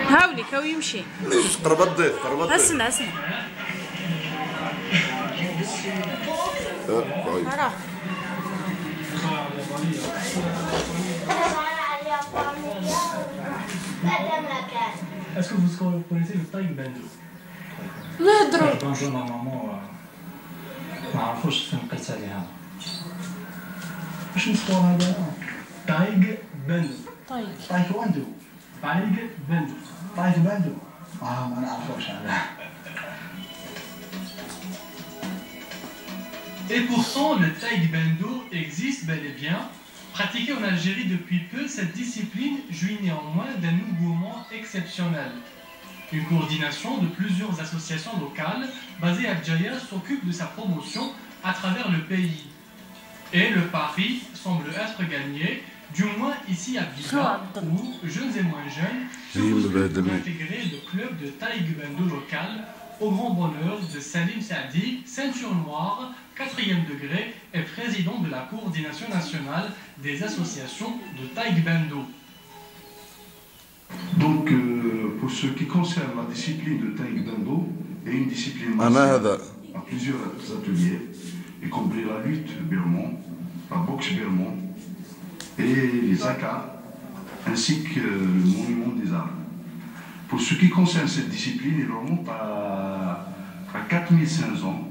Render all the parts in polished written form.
هاوليك هاو يمشي. ليش قرب الضيف قرب الضيف. اسمع اسمع. طيب. Est-ce que vous connaissez le taï bendo? لا يهضروا. بانجو نورمالمون ما عرفوش فين لقيت عليها. واش نسخور هذا؟ تايغ بندو. تايكواندو. تايغ بندو. تايغ بندو. ما نعرفوش هذا. Et pourtant, le taekwondo existe bel et bien. Pratiquée en Algérie depuis peu, cette discipline jouit néanmoins d'un engouement exceptionnel. Une coordination de plusieurs associations locales basées à Djaïa s'occupe de sa promotion à travers le pays. Et le pari semble être gagné, du moins ici à Biga, où jeunes et moins jeunes se bousculent pour intégrer le club de taekwondo local au grand bonheur de Salim Saadi, ceinture noire, 4e degré et président de la coordination nationale des associations de taekwondo. Donc, pour ce qui concerne la discipline de taekwondo, il y a une discipline martiale à plusieurs ateliers, y compris la lutte birman, la boxe birman et les akas, ainsi que le monument des armes. Pour ce qui concerne cette discipline, il remonte à 4500 ans.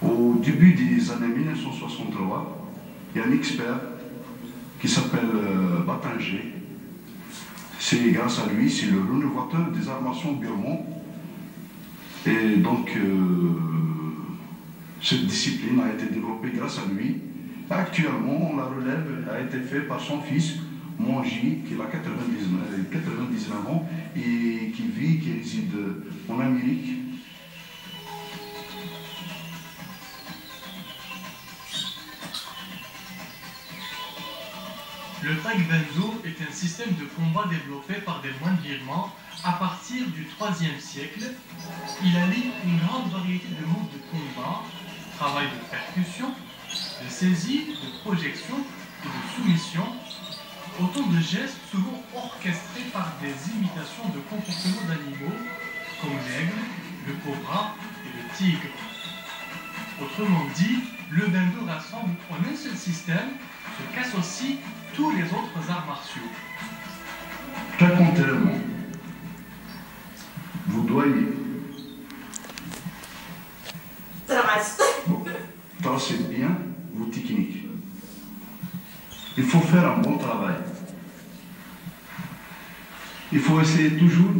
Au début des années 1963, il y a un expert qui s'appelle Batanger. C'est grâce à lui, c'est le rénovateur des armations birman. Et donc, cette discipline a été développée grâce à lui. Actuellement, la relève a été faite par son fils, Monji, qui a 99 ans et qui réside en Amérique. Le taekwondo est un système de combat développé par des moines birmans à partir du IIIe siècle. Il allie une grande variété de modes de combat, travail de percussion, de saisie, de projection et de soumission, autant de gestes souvent orchestrés par des imitations de comportements d'animaux comme l'aigle, le cobra et le tigre. Autrement dit, le bendo rassemble en un seul système ce qu'associent tous les autres arts martiaux. Très contrairement, vous doyez tracer bien vos techniques. Il faut faire un bon travail. Il faut essayer toujours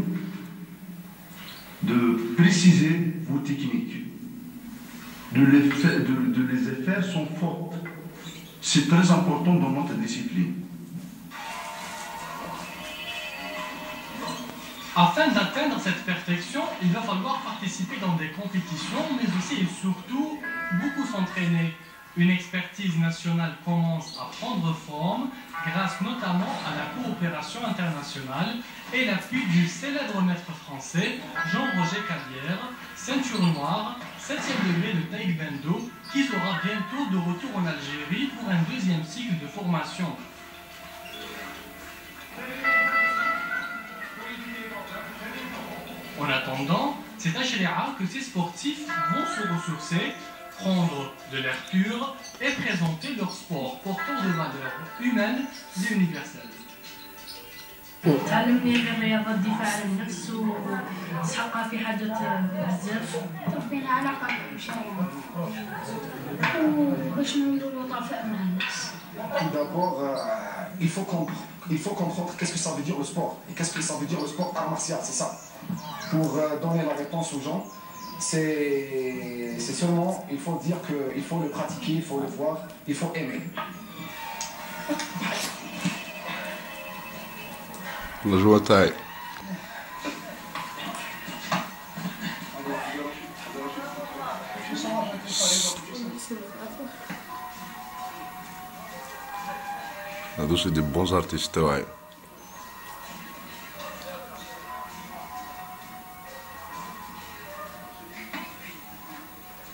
de préciser vos techniques, de les faire sans faute. C'est très important dans notre discipline. Afin d'atteindre cette perfection, il va falloir participer dans des compétitions, mais aussi et surtout beaucoup s'entraîner. Une expertise nationale commence à prendre forme grâce notamment à la coopération internationale et l'appui du célèbre maître français Jean-Roger Calière, ceinture noire, 7e degré de taekwondo, qui sera bientôt de retour en Algérie pour un deuxième cycle de formation. En attendant, c'est à Chéléa que ces sportifs vont se ressourcer, prendre de l'air pur et présenter leur sport porteur de valeurs humaines et universelles. تعلمني الرياضة الدفاع عن النفس وسحقها في حاجة بزاف ربي العلاقة مشاعر وباش نديرو لطفاء مع الناس. Tout d'abord, il faut comprendre qu'est-ce que ça veut dire le sport et qu'est-ce que ça veut dire le sport art martial, c'est ça. Pour donner la réponse aux gens, c'est seulement, il faut dire qu'il faut le pratiquer, il faut le voir, il faut aimer. La joie taille. C'est des bons artistes, ouais.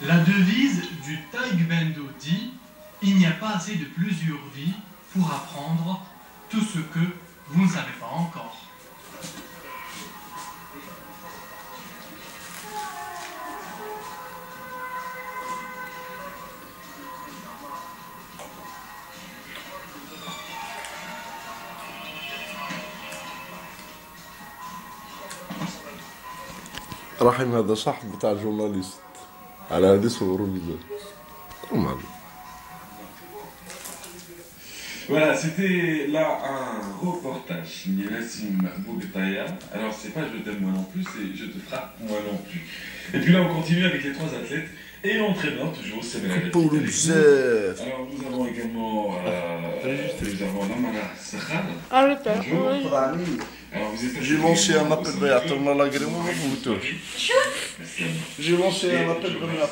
La devise du taekwondo dit « Il n'y a pas assez de plusieurs vies pour apprendre tout ce que vous ne savez pas encore ». رحيم هذا صاحب بتاع الجورناليست على هذه صوروا بزاف. Voilà, c'était là un reportage signé Nassim Bougtaya. Alors c'est pas je t'aime moi non plus, c'est je te frappe moi non plus. Et puis là on continue avec les 3 athlètes et l'entraîneur toujours, c'est Melal. Alors nous avons également Lamana Sakhar. Alors vous êtes... J'ai lancé un appel d'air, on a l'agrément, vous J'ai lancé un appel d'air,